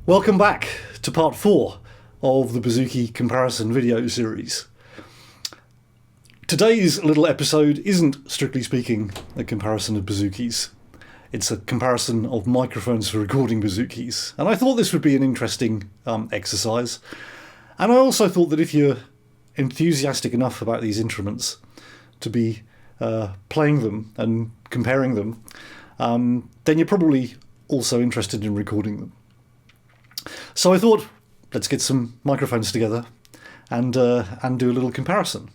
Welcome back to part 4 of the Bouzouki Comparison video series. Today's little episode isn't, strictly speaking, a comparison of bouzoukis. It's a comparison of microphones for recording bouzoukis, and I thought this would be an interesting exercise. And I also thought that if you're enthusiastic enough about these instruments to be playing them and comparing them, then you're probably also interested in recording them. So I thought, let's get some microphones together and do a little comparison.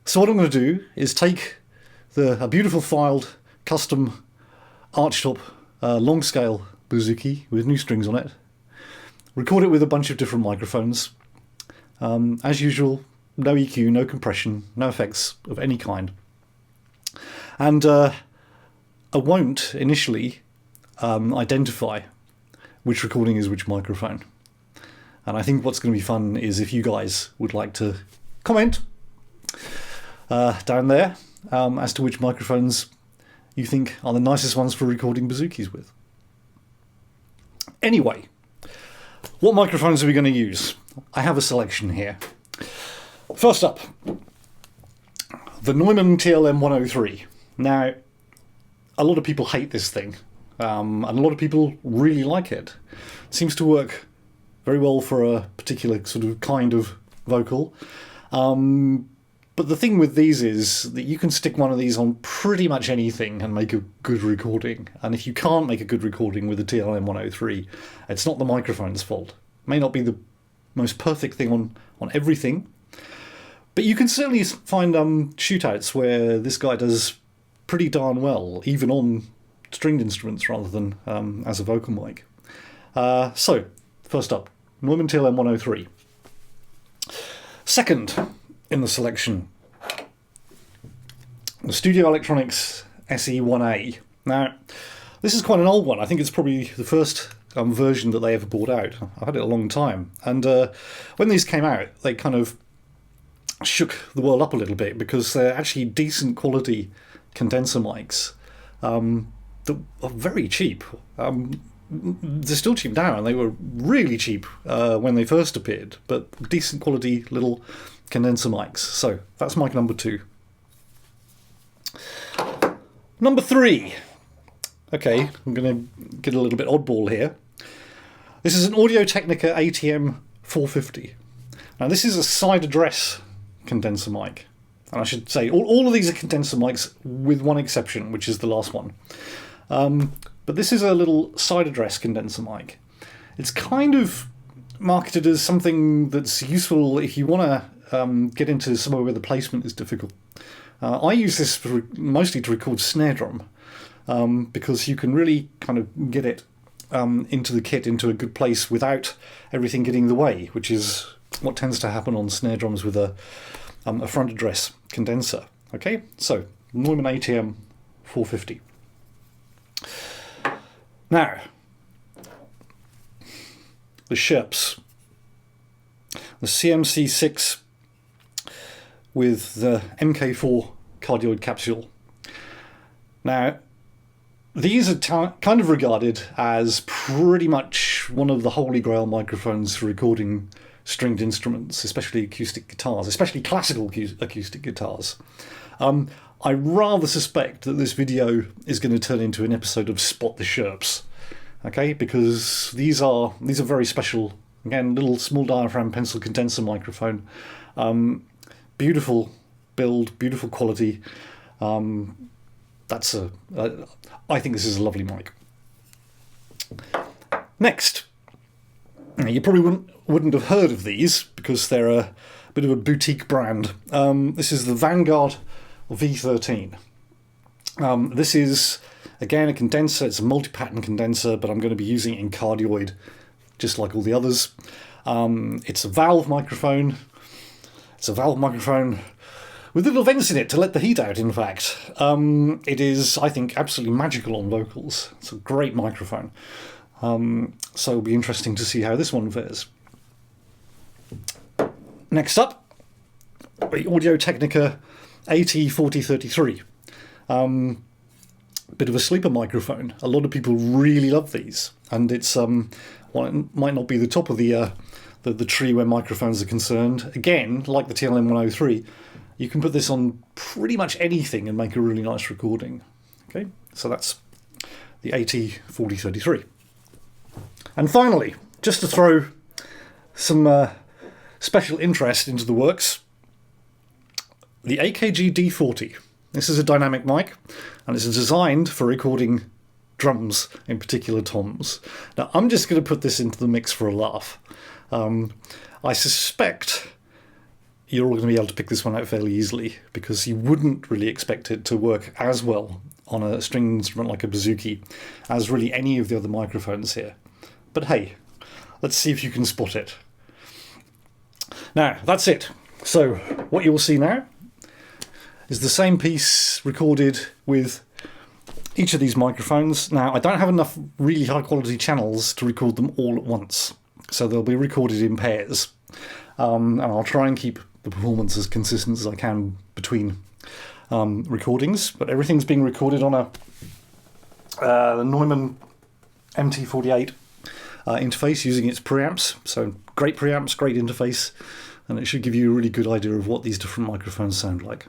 So what I'm going to do is take a beautiful filed custom archtop long scale bouzouki with new strings on it, record it with a bunch of different microphones. As usual, no EQ, no compression, no effects of any kind. And I won't initially identify which recording is which microphone. And I think what's going to be fun is if you guys would like to comment down there as to which microphones you think are the nicest ones for recording bouzoukis with. Anyway, what microphones are we going to use? I have a selection here. First up, the Neumann TLM 103. Now, a lot of people hate this thing. And a lot of people really like it. It seems to work very well for a particular sort of kind of vocal. But the thing with these is that you can stick one of these on pretty much anything and make a good recording. And if you can't make a good recording with the TLM 103, it's not the microphone's fault. It may not be the most perfect thing on everything, but you can certainly find shootouts where this guy does pretty darn well, even on stringed instruments rather than as a vocal mic. So, first up, Neumann TLM 103. Second in the selection, the Studio Electronics SE1A. Now, this is quite an old one. I think it's probably the first version that they ever brought out. I've had it a long time. And when these came out, they kind of shook the world up a little bit because they're actually decent quality condenser mics. That are very cheap. They're still cheap now, and they were really cheap when they first appeared, but decent quality little condenser mics. So that's mic number 2. Number 3. Okay, I'm going to get a little bit oddball here. This is an Audio-Technica ATM 450. Now this is a side address condenser mic. And I should say, all of these are condenser mics with one exception, which is the last one. But this is a little side address condenser mic. It's kind of marketed as something that's useful if you want to get into somewhere where the placement is difficult. I use this mostly to record snare drum, because you can really kind of get it into the kit, into a good place without everything getting in the way, which is what tends to happen on snare drums with a front address condenser. Okay, so Neumann ATM 450. Now, the Sherps, the CMC6 with the MK4 cardioid capsule. Now, these are kind of regarded as pretty much one of the holy grail microphones for recording stringed instruments, especially acoustic guitars, especially classical acoustic guitars. I rather suspect that this video is going to turn into an episode of Spot the Sherps, okay? Because these are very special. Again, little small diaphragm pencil condenser microphone, beautiful build, beautiful quality. I think this is a lovely mic. Next, you probably wouldn't have heard of these because they're a bit of a boutique brand. This is the Vanguard V13. This is, again, a condenser. It's a multi-pattern condenser, but I'm going to be using it in cardioid, just like all the others. It's a valve microphone. It's a valve microphone with little vents in it to let the heat out, in fact. It is, I think, absolutely magical on vocals. It's a great microphone. So it'll be interesting to see how this one fares. Next up, the Audio-Technica AT4033. Bit of a sleeper microphone. A lot of people really love these. and it's well, it might not be the top of the tree where microphones are concerned. Again, like the TLM-103, you can put this on pretty much anything and make a really nice recording. Okay, so that's the AT4033. And finally, just to throw some special interest into the works, the AKG D40. This is a dynamic mic, and it's designed for recording drums, in particular toms. Now, I'm just going to put this into the mix for a laugh. I suspect you're all going to be able to pick this one out fairly easily, because you wouldn't really expect it to work as well on a string instrument like a bouzouki as really any of the other microphones here. But hey, let's see if you can spot it. Now, that's it. So, what you will see now is the same piece recorded with each of these microphones. Now, I don't have enough really high quality channels to record them all at once, so they'll be recorded in pairs. And I'll try and keep the performance as consistent as I can between recordings, but everything's being recorded on the Neumann MT48 interface using its preamps. So great preamps, great interface, and it should give you a really good idea of what these different microphones sound like.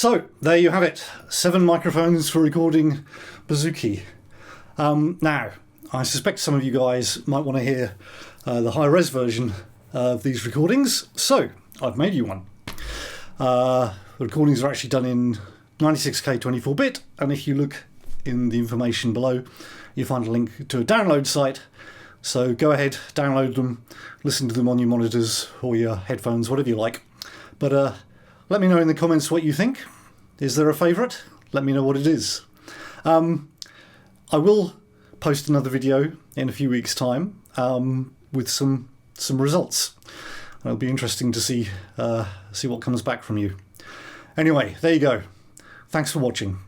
So there you have it, 7 microphones for recording Bouzouki. Now, I suspect some of you guys might want to hear the high-res version of these recordings, so I've made you one. The recordings are actually done in 96K 24-bit, and if you look in the information below, you'll find a link to a download site. So go ahead, download them, listen to them on your monitors or your headphones, whatever you like. But let me know in the comments what you think. Is there a favourite? Let me know what it is. I will post another video in a few weeks' time with some results. It'll be interesting to see what comes back from you. Anyway, there you go. Thanks for watching.